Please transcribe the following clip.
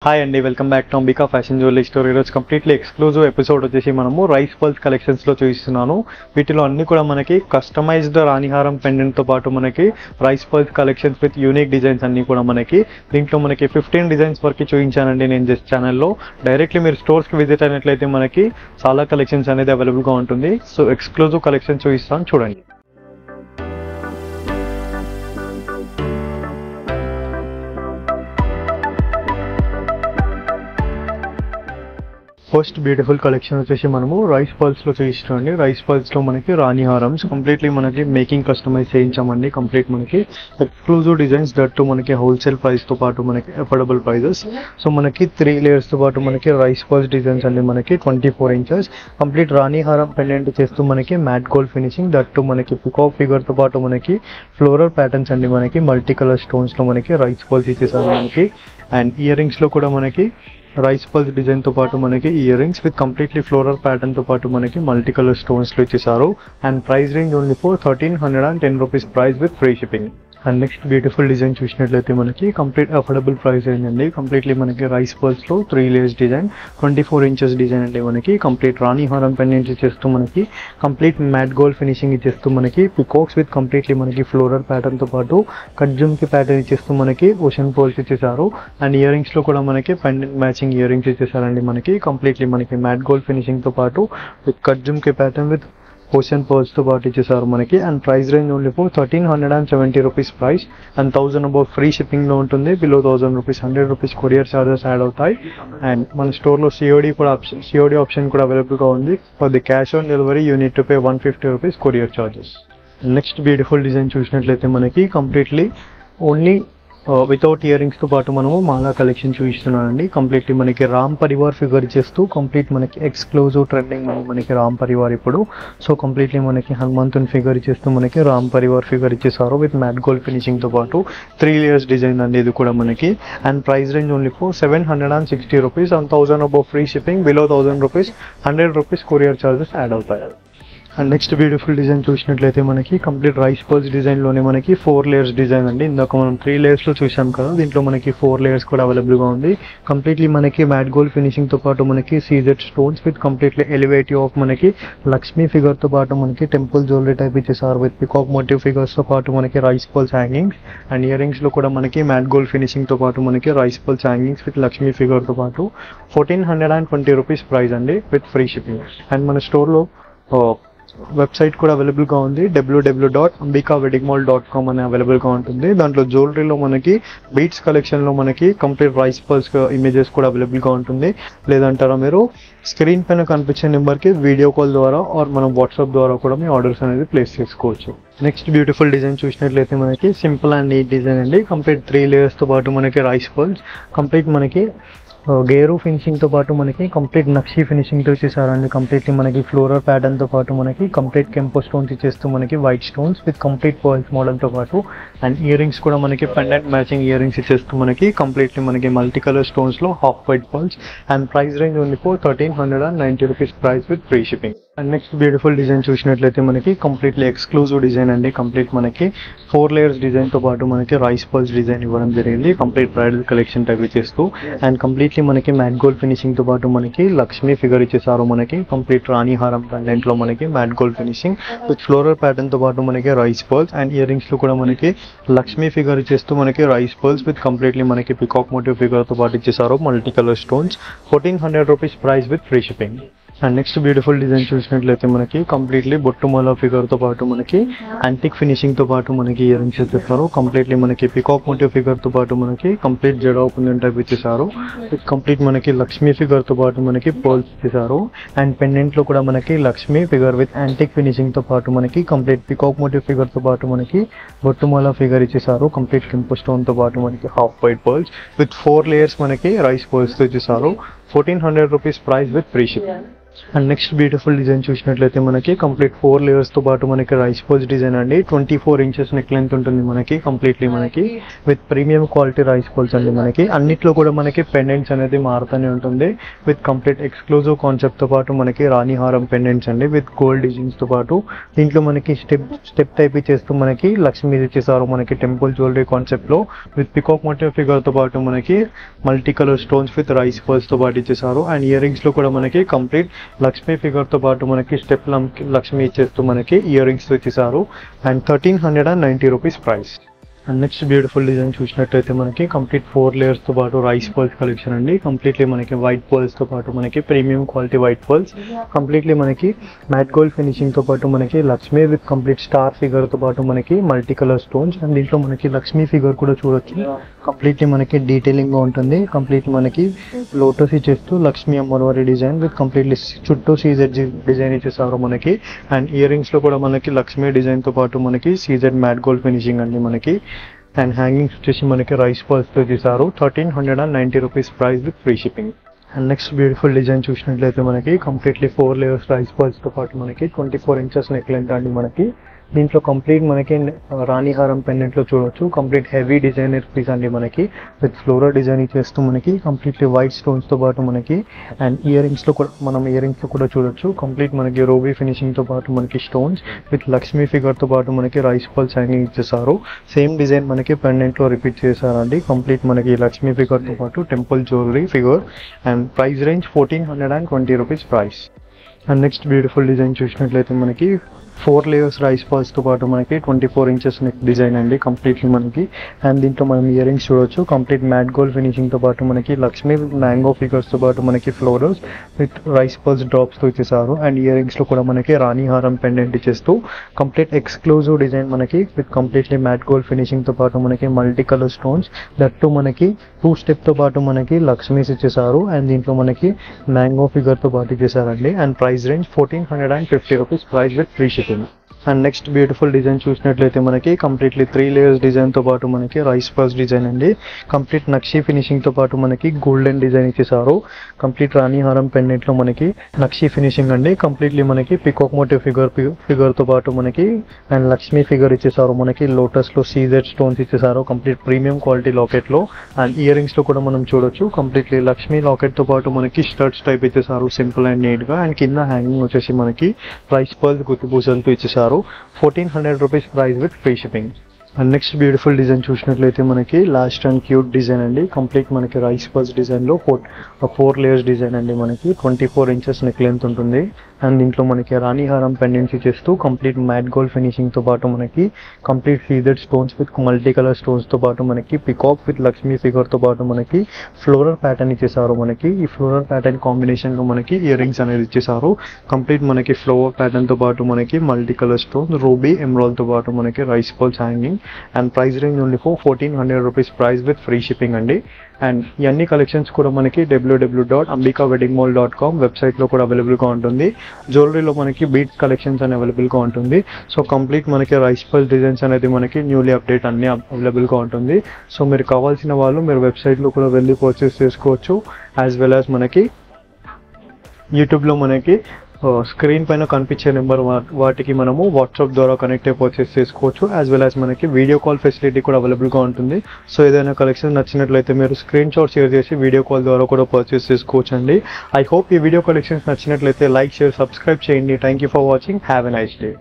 Hi అండి, welcome back to Ambika fashion jewellery store. ఈరోజు completely exclusive episode వచ్చేసి మనము రైస్ పల్స్ కలెక్షన్స్లో చూపిస్తున్నాను. వీటిలో అన్ని కూడా మనకి కస్టమైజ్డ్ రాణిహారం పెండెంట్తో పాటు మనకి rice pulse collections with unique designs అన్ని కూడా మనకి దీంట్లో మనకి 15 డిజైన్స్ వరకు చూపించానండి నేను జస్ట్ ఛానల్లో. డైరెక్ట్లీ మీరు స్టోర్స్కి విజిట్ అయినట్లయితే మనకి చాలా కలెక్షన్స్ అనేది అవైలబుల్గా ఉంటుంది. సో ఎక్స్క్లూజివ్ కలెక్షన్ చూపిస్తాను, చూడండి. ఫస్ట్ బ్యూటిఫుల్ కలెక్షన్ వచ్చేసి మనము రైస్ పల్స్లో చూపిస్తామండి. రైస్ పల్స్లో మనకి రాణి హారమ్స్ కంప్లీట్లీ మనకి మేకింగ్ కస్టమైజ్ చేయించామండి. కంప్లీట్ మనకి ఎక్స్క్లూజివ్ డిజైన్స్ దట్టు మనకి హోల్సేల్ ప్రైస్తో పాటు మనకి అఫోర్డబుల్ ప్రైజెస్. సో మనకి 3 లేయర్స్తో పాటు మనకి రైస్ పల్స్ డిజైన్స్ అండి. మనకి 24 ఇంచెస్ కంప్లీట్ రాణి హారం పెండెంట్ చేస్తూ మనకి మ్యాట్ గోల్డ్ ఫినిషింగ్ దట్టు మనకి పికాక్ ఫిగర్తో పాటు మనకి ఫ్లోరల్ ప్యాటర్న్స్ అండి. మనకి మల్టీ కలర్ స్టోన్స్లో మనకి రైస్ పల్స్ ఇచ్చేసారు మనకి. అండ్ ఇయర్ రింగ్స్లో కూడా మనకి రైస్ పల్స్ డిజైన్తో పాటు మనకి ear rings with completely floral ప్యాటర్న్తో పాటు మనకి మల్టీ కలర్ స్టోన్స్లో ఇచ్చేసారు. And price range only for 1310 rupees price with free shipping. And next beautiful design చూసినట్లయితే మనకి కంప్లీట్ అఫోర్డబుల్ ప్రైస్ రేంజ్ అండి. కంప్లీట్లీ మనకి రైస్ పల్స్లో 3 లేయర్స్ డిజైన్ 24 ఇంచెస్ డిజైన్ అండి. మనకి కంప్లీట్ రాణి హారం పెండెంట్స్ ఇచ్చేస్తూ మనకి కంప్లీట్ మ్యాట్ గోల్డ్ ఫినిషింగ్ ఇచ్చేస్తూ మనకి పికాక్స్ విత్ కంప్లీట్లీ మనకి ఫ్లోరల్ ప్యాటర్న్తో పాటు కట్జుమ్కి ప్యాటర్న్ ఇచ్చేస్తూ మనకి ఓషన్ పోల్స్ ఇచ్చేసారు. అండ్ ఇయర్ రింగ్స్లో కూడా మనకి పెండెంట్ మ్యాచింగ్ ఇయర్ రింగ్స్ ఇచ్చేసారండి. మనకి కంప్లీట్లీ మనకి మ్యాట్ గోల్డ్ ఫినిషింగ్తో పాటు విత్ కట్జుమ్కి ప్యాటర్న్ విత్ ఓషన్ పర్ల్స్తో పాటు ఇచ్చేసారు మనకి. And price range only for 1370 rupees price. And 1000 above free షిప్పింగ్లో ఉంటుంది. Below 1000 rupees 100 rupees courier charges add అవుతాయి. అండ్ మన స్టోర్లో సిఓడి ఆప్షన్ కూడా అవైలబుల్గా ఉంది. For the cash on delivery you need to pay 150 rupees courier charges. Next beautiful design చూసినట్లయితే మనకి కంప్లీట్లీ ఓన్లీ వితౌట్ ఇయర్ రింగ్స్తో పాటు మనము మాలా కలెక్షన్ చూపిస్తున్నానండి. కంప్లీట్లీ మనకి రామ్ పరివార్ ఫిగర్ చేస్తూ కంప్లీట్ మనకి ఎక్స్క్లూజివ్ ట్రెండింగ్ మనకి రామ్ పరివార్ ఇప్పుడు. సో కంప్లీట్లీ మనకి హనుమంతుని ఫిగర్ ఇచ్చేస్తూ మనకి రామ్ పరివార్ ఫిగర్ ఇచ్చేసారు విత్ మ్యాట్ గోల్డ్ ఫినిషింగ్తో పాటు 3 లేయర్స్ డిజైన్ అండి ఇది కూడా మనకి. And price range only for 760 rupees. And 1000 above free shipping. Below 1000 rupees 100 rupees courier charges add అవుతాయి. అండ్ నెక్స్ట్ బ్యూటిఫుల్ డిజైన్ చూసినట్లయితే మనకి కంప్లీట్ రైస్ పల్స్ డిజైన్లోనే మనకి 4 లేయర్స్ డిజైన్ అండి. ఇందాక మనం 3 లేయర్స్లో చూసాం కదా, దీంట్లో మనకి 4 లేయర్స్ కూడా అవైలబుల్గా ఉంది. కంప్లీట్లీ మనకి మ్యాట్ గోల్డ్ ఫినిషింగ్తో పాటు మనకి సీజెడ్ స్టోన్స్ విత్ కంప్లీట్లీ ఎలివేటివ్ ఆఫ్ మనకి లక్ష్మీ ఫిగర్తో పాటు మనకి టెంపుల్ జ్యువెలరీ టైప్ ఇచ్చేసారు విత్ పికాక్ మోటివ్ ఫిగర్స్తో పాటు మనకి rice pearls hangings. And ear రింగ్స్లో కూడా మనకి మ్యాట్ గోల్డ్ ఫినిషింగ్తో పాటు మనకి rice pearls hangings with Lakshmi ఫిగర్తో పాటు 1420 రూపీస్ ప్రైస్ అండి విత్ ఫ్రీ షిప్పింగ్. అండ్ మన స్టోర్లో వెబ్సైట్ కూడా అవైలబుల్గా ఉంది. www.ambikaweddingmall.com అని అవైలబుల్గా ఉంటుంది. దాంట్లో జ్యువెలరీలో మనకి బీట్స్ కలెక్షన్లో మనకి కంప్లీట్ రైస్ పల్స్ ఇమేజెస్ కూడా అవైలబుల్గా ఉంటుంది. లేదంటారా మీరు స్క్రీన్ పైన కనిపించే నెంబర్కి వీడియో కాల్ ద్వారా ఆర్ మనం వాట్సాప్ ద్వారా కూడా మీ ఆర్డర్స్ అనేది ప్లేస్ చేసుకోవచ్చు. నెక్స్ట్ బ్యూటిఫుల్ డిజైన్ చూసినట్లయితే మనకి సింపుల్ అండ్ నీట్ డిజైన్ అండి. కంప్లీట్ 3 లేయర్స్తో పాటు మనకి రైస్ పల్స్ కంప్లీట్ మనకి గేరు ఫినిషింగ్తో పాటు మనకి కంప్లీట్ నక్షి ఫినిషింగ్తో ఇచ్చేసారండి. కంప్లీట్లీ మనకి ఫ్లోరల్ ప్యాటర్న్తో పాటు మనకి కంప్లీట్ కెంపో స్టోన్స్ ఇచ్చేస్తూ మనకి white stones with complete pearls మోడల్తో పాటు. అండ్ ఇయర్ రింగ్స్ కూడా మనకి పెండెంట్ మ్యాచింగ్ ఇయర్ రింగ్స్ ఇచ్చేస్తూ మనకి కంప్లీట్లీ మనకి మల్టీ కలర్ స్టోన్స్లో half white pearls. And price range only for 1390 rupees price with free shipping. And next beautiful design చూసినట్లయితే మనకి కంప్లీట్లీ ఎక్స్క్లూజివ్ డిజైన్ అండి. కంప్లీట్ మనకి 4 లేయర్స్ డిజైన్తో పాటు మనకి రైస్ పల్స్ డిజైన్ ఇవ్వడం జరిగింది. కంప్లీట్ బ్రైడల్ కలెక్షన్ టైప్ ఇచ్చేస్తూ అండ్ కంప్లీట్లీ మనకి మ్యాట్ గోల్డ్ ఫినిషింగ్తో పాటు మనకి లక్ష్మీ ఫిగర్ ఇచ్చేసారు మనకి. కంప్లీట్ రాణి హారం పెండెంట్లో మనకి matte gold finishing with floral ప్యాటర్న్తో పాటు మనకి రైస్ పర్ల్స్. అండ్ ఇయర్ రింగ్స్లో కూడా మనకి లక్ష్మీ ఫిగర్ ఇచ్చేస్తూ మనకి రైస్ పర్ల్స్ విత్ కంప్లీట్లీ మనకి పికాక్ మోటివ్ ఫిగర్తో పాటు ఇచ్చేసారు multi colour stones. 1400 rupees price with free shipping. And next beautiful design చూసినట్లయితే మనకి కంప్లీట్లీ బొట్టుమాల ఫిగర్తో పాటు మనకి యాంటిక్ ఫినిషింగ్తో పాటు మనకి ఇయర్ రింగ్స్ ఇచ్చేస్తారు. కంప్లీట్లీ మనకి పికాక్ మోటివ్ ఫిగర్తో పాటు మనకి కంప్లీట్ జడ ఓపెన్ టైప్ ఇచ్చేసారు విత్ కంప్లీట్ మనకి లక్ష్మీ ఫిగర్తో పాటు మనకి పర్ల్స్ ఇచ్చేసారు. అండ్ పెండెంట్లో కూడా మనకి లక్ష్మీ ఫిగర్ విత్ యాంటిక్ ఫినిషింగ్తో పాటు మనకి కంప్లీట్ పికాక్ మోటివ్ ఫిగర్తో పాటు మనకి బొట్టుమాల ఫిగర్ ఇచ్చేసారు. కంప్లీట్ కెంపు స్టోన్తో పాటు మనకి half white pearls with 4 layers మనకి రైస్ పర్ల్స్తో ఇచ్చేసారు. 1400 rupees price with free shipping. And next beautiful design చూసినట్లయితే మనకి కంప్లీట్ 4 layers తో పాటు మనకి రైస్ పర్ల్స్ డిజైన్ అండి. 24 inches నెక్ లెంత్ ఉంటుంది మనకి కంప్లీట్లీ మనకి with premium quality rice pearls అండి. మనకి అన్నిట్లో కూడా మనకి పెండెంట్స్ అనేది మారుతూనే ఉంటుంది విత్ కంప్లీట్ ఎక్స్క్లూజివ్ కాన్సెప్ట్ తో పాటు మనకి రాణి హారం పెండెంట్స్ అండి విత్ గోల్డ్ డిజైన్స్ తో పాటు. దీంట్లో మనకి స్టెప్ టైప్ ఇచ్చేస్తూ మనకి లక్ష్మీ ఇచ్చేసారు మనకి టెంపుల్ జ్యువెలరీ కాన్సెప్ట్ లో విత్ పికాక్ మోటివ్ ఫిగర్ తో పాటు మనకి multi colour stones with rice pearls తో పాటు ఇచ్చేసారు. అండ్ ఇయర్ రింగ్స్ లో కూడా మనకి కంప్లీట్ లక్ష్మీ ఫిగర్ తో పాటు మనకి స్టెప్ లక్ష్మీ ఇచ్చేస్తూ మనకి ఇయర్ రింగ్స్ తో ఇచ్చేసారు. And 1390 rupees price. And next beautiful design చూసినట్టయితే మనకి కంప్లీట్ 4 layers తో పాటు రైస్ పర్ల్స్ కలెక్షన్ అండి. కంప్లీట్లీ మనకి వైట్ పర్ల్స్ తో పాటు మనకి premium quality white pearls completely మనకి మ్యాట్ గోల్డ్ ఫినిషింగ్ తో పాటు మనకి Lakshmi with complete star figure తో పాటు మనకి మల్టీ కలర్ స్టోన్స్. అండ్ దీంట్లో మనకి లక్ష్మీ ఫిగర్ కూడా చూడొచ్చు. కంప్లీట్లీ మనకి డీటెయిలింగ్ గా ఉంటుంది. కంప్లీట్ మనకి లోటస్ ఇచ్చేస్తూ లక్ష్మీ అమ్మవారి డిజైన్ విత్ కంప్లీట్లీ చుట్టూ సీజెడ్ డిజైన్ ఇచ్చేసారు మనకి. అండ్ ఇయర్ రింగ్స్ లో కూడా మనకి లక్ష్మీ డిజైన్ తో పాటు మనకి సీజెడ్ మ్యాట్ గోల్డ్ ఫినిషింగ్ అండి మనకి. అండ్ హ్యాంగింగ్స్ వచ్చేసి మనకి రైస్ పర్ల్స్ తో చేశారు. 1390 rupees price with free shipping. And next beautiful design చూసినట్లయితే మనకి కంప్లీట్లీ 4 layers రైస్ పర్ల్స్ తో పాటు మనకి 24 inches నెక్ లెంత్ అండి మనకి. దీంట్లో కంప్లీట్ మనకి రాణి హారం పెండెంట్ లో చూడొచ్చు. కంప్లీట్ హెవీ డిజైనర్ పీస్ అండి మనకి విత్ ఫ్లోరల్ డిజైన్ చేస్తూ మనకి కంప్లీట్లీ వైట్ స్టోన్స్ తో పాటు మనకి. అండ్ ఇయర్ రింగ్స్ లో కూడా మనం ఇయర్ రింగ్స్ లో కూడా చూడొచ్చు. కంప్లీట్ మనకి రోబీ ఫినిషింగ్ తో పాటు మనకి స్టోన్స్ విత్ లక్ష్మీ ఫిగర్ తో పాటు మనకి రైస్ పర్ల్స్ హ్యాంగింగ్ ఇచ్చేసారు. సేమ్ డిజైన్ మనకి పెండెంట్ లో రిపీట్ చేశారండి. కంప్లీట్ మనకి లక్ష్మీ ఫిగర్ తో పాటు temple jewellery figure. And price range 1420 rupees price. And next beautiful design చూసినట్లయితే మనకి 4 layers రైస్ పర్ల్స్ తో పాటు మనకి 24 inches నెక్ డిజైన్ అండి కంప్లీట్లీ మనకి. అండ్ దీంట్లో మనం ఇయర్ రింగ్స్ చూడొచ్చు. కంప్లీట్ మ్యాట్ గోల్డ్ ఫినిషింగ్ తో పాటు మనకి లక్ష్మీ మ్యాంగో ఫిగర్స్ తో పాటు మనకి florals with rice pearls drops తో ఇచ్చేసారు. అండ్ ఇయర్ రింగ్స్ లో కూడా మనకి రాణి హారం పెండెంట్ ఇచ్చేస్తూ కంప్లీట్ ఎక్స్క్లూజివ్ డిజైన్ మనకి with completely mat gold finishing తో పాటు మనకి మల్టీ కలర్ స్టోన్స్ దట్టు మనకి 2 step తో పాటు మనకి లక్ష్మీస్ ఇచ్చేసారు. అండ్ దీంట్లో మనకి మ్యాంగో ఫిగర్ తో పాటు ఇచ్చేసారండి. And price range 1450 rupees price with free shipping. And next beautiful design చూసినట్లయితే మనకి కంప్లీట్లీ 3 layers డిజైన్ తో పాటు మనకి రైస్ పర్ల్స్ డిజైన్ అండి. కంప్లీట్ నక్షి ఫినిషింగ్ తో పాటు మనకి గోల్డెన్ డిజైన్ ఇచ్చేసారు. కంప్లీట్ రాణి హారం పెండెంట్ లో మనకి నక్షి ఫినిషింగ్ అండి. కంప్లీట్లీ మనకి పికాక్ మోటివ్ ఫిగర్ తో పాటు మనకి అండ్ లక్ష్మీ ఫిగర్ ఇచ్చేసారు మనకి. లోటస్ లో సీజెడ్ స్టోన్స్ ఇచ్చేసారు కంప్లీట్ ప్రీమియం క్వాలిటీ లాకెట్ లో. అండ్ ఇయర్ రింగ్స్ లో కూడా మనం చూడొచ్చు. కంప్లీట్లీ లక్ష్మీ లాకెట్ తో పాటు మనకి స్టడ్స్ టైప్ ఇచ్చేసారు సింపుల్ అండ్ నీట్ గా. అండ్ కింద హ్యాంగింగ్ వచ్చేసి మనకి రైస్ పర్ల్స్ గుత్తిపూసలతో ఇచ్చేసారు. 1400 rupees price with free shipping. And next beautiful design చూసినట్లయితే మనకి లాస్ట్ అండ్ క్యూట్ డిజైన్ అండి. కంప్లీట్ మనకి రైస్ పర్ల్స్ డిజైన్ లో 4 layers డిజైన్ అండి మనకి. 24 inches నెక్ లెంత్ ఉంటుంది. అండ్ దీంట్లో మనకి రాణి హారం పెండెంట్స్ ఇచ్చేస్తూ కంప్లీట్ మ్యాట్ గోల్డ్ ఫినిషింగ్ తో పాటు మనకి complete CZ stones with multi colour stones తో పాటు మనకి పికాక్ విత్ లక్ష్మీ ఫిగర్ తో పాటు మనకి ఫ్లోరల్ ప్యాటర్న్ ఇచ్చేసారు మనకి. ఈ ఫ్లోరల్ ప్యాటర్న్ కాంబినేషన్ లో మనకి ఇయర్ రింగ్స్ అనేది ఇచ్చేసారు. కంప్లీట్ మనకి ఫ్లవర్ ప్యాటర్న్ తో పాటు మనకి multi colour stone ruby emerald తో పాటు మనకి rice pearls hanging. And price range only for 1400 rupees price with free shipping అండి. అండ్ ఈ అన్ని కలెక్షన్స్ కూడా మనకి www.ambikaweddingmall.com వెబ్సైట్ లో కూడా అవైలబుల్ గా ఉంటుంది. జ్యువెలరీలో మనకి బీట్స్ కలెక్షన్స్ అని అవైలబుల్ గా ఉంటుంది. సో కంప్లీట్ మనకి రైస్ పర్ల్స్ డిజైన్స్ అనేది మనకి న్యూలీ అప్డేట్ అన్ని అవైలబుల్ గా ఉంటుంది. సో మీరు కావాల్సిన వాళ్ళు మీరు వెబ్సైట్ లో కూడా వెళ్ళి పర్చేస్ చేసుకోవచ్చు. యాజ్ వెల్ యాజ్ మనకి యూట్యూబ్ లో మనకి స్క్రీన్ పైన కనిపించే నెంబర్ వాటికి మనము వాట్సాప్ ద్వారా కనెక్ట్ అయి పర్చేస్ చేసుకోవచ్చు. యాజ్ వెల్ యాజ్ మనకి వీడియో కాల్ ఫెసిలిటీ కూడా అవైలబుల్ గా ఉంటుంది. సో ఏదైనా కలెక్షన్ నచ్చినట్లయితే మీరు స్క్రీన్ షాట్ షేర్ చేసి వీడియో కాల్ ద్వారా కూడా పర్చేస్ చేసుకోవచ్చు అండి. ఐ హోప్ ఈ వీడియో కలెక్షన్స్ నచ్చినట్లయితే లైక్ షేర్ సబ్స్క్రైబ్ చేయండి. Thank you for watching. Have a nice day.